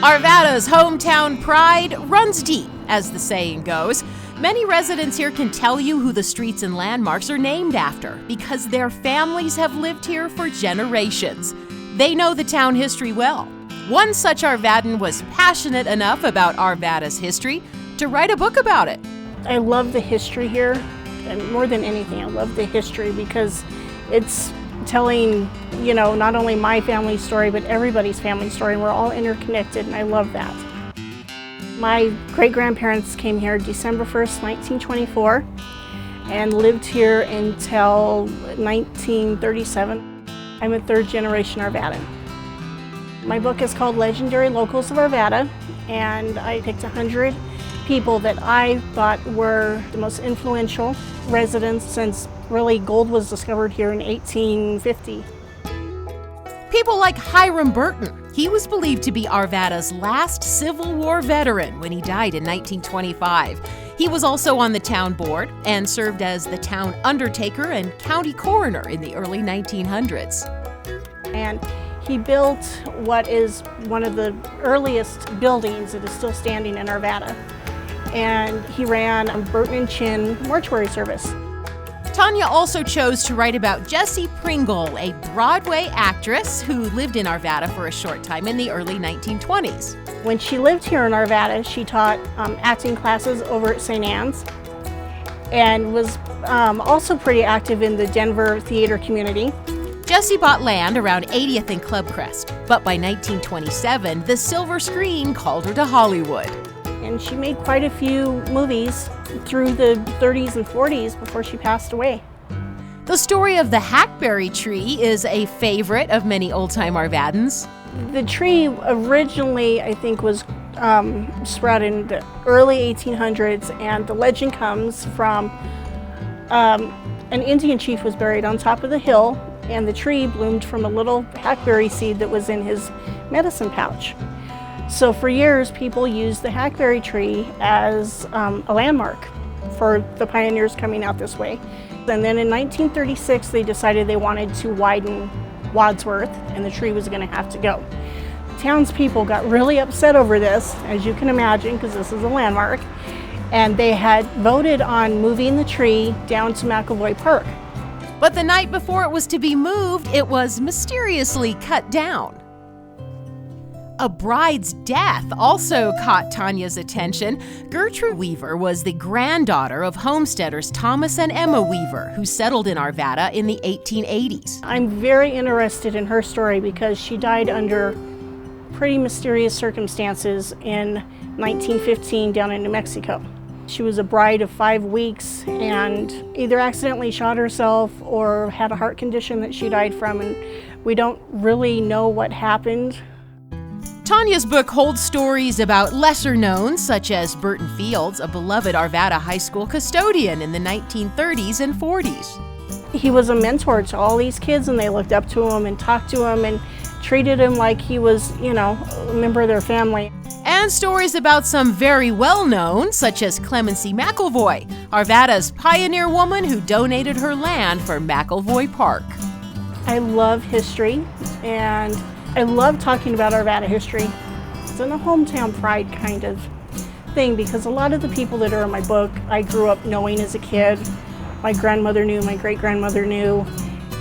Arvada's hometown pride runs deep, as the saying goes. Many residents here can tell you who the streets and landmarks are named after because their families have lived here for generations. They know the town history well. One such Arvadan was passionate enough about Arvada's history to write a book about it. I love the history here, and more than anything, I love the history because it's telling, not only my family story, but everybody's family story, and we're all interconnected, and I love that. My great-grandparents came here December 1st, 1924, and lived here until 1937. I'm a third-generation Arvadan. My book is called Legendary Locals of Arvada, and I picked 100 people that I thought were the most influential residents since really gold was discovered here in 1850. People like Hyrum Burton. He was believed to be Arvada's last Civil War veteran when he died in 1925. He was also on the town board and served as the town undertaker and county coroner in the early 1900s. And he built what is one of the earliest buildings that is still standing in Arvada. And he ran a Burton and Chin mortuary service. Tanya also chose to write about Jessie Pringle, a Broadway actress who lived in Arvada for a short time in the early 1920s. When she lived here in Arvada, she taught acting classes over at St. Anne's and was also pretty active in the Denver theater community. Jessie bought land around 80th and Clubcrest, but by 1927, the silver screen called her to Hollywood. And she made quite a few movies through the 30s and 40s before she passed away. The story of the Hackberry tree is a favorite of many old-time Arvadans. The tree originally, I think, was spread in the early 1800s, and the legend comes from an Indian chief was buried on top of the hill, and the tree bloomed from a little hackberry seed that was in his medicine pouch. So for years, people used the hackberry tree as a landmark for the pioneers coming out this way. And then in 1936, they decided they wanted to widen Wadsworth, and the tree was going to have to go. Townspeople got really upset over this, as you can imagine, because this is a landmark, and they had voted on moving the tree down to McElvoy Park. But the night before it was to be moved, it was mysteriously cut down. A bride's death also caught Tanya's attention. Gertrude Weaver was the granddaughter of homesteaders Thomas and Emma Weaver, who settled in Arvada in the 1880s. I'm very interested in her story because she died under pretty mysterious circumstances in 1915 down in New Mexico. She was a bride of 5 weeks and either accidentally shot herself or had a heart condition that she died from, and we don't really know what happened. Tanya's book holds stories about lesser knowns, such as Burton Fields, a beloved Arvada High School custodian in the 1930s and 40s. He was a mentor to all these kids, and they looked up to him and talked to him and treated him like he was, a member of their family. And stories about some very well-known, such as Clemency McElvoy, Arvada's pioneer woman who donated her land for McElvoy Park. I love history, and I love talking about Arvada history. It's in a hometown pride kind of thing because a lot of the people that are in my book, I grew up knowing as a kid. My grandmother knew, my great-grandmother knew.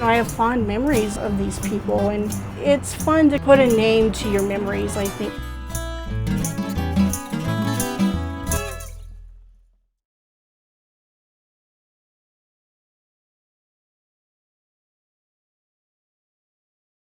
I have fond memories of these people, and it's fun to put a name to your memories, I think.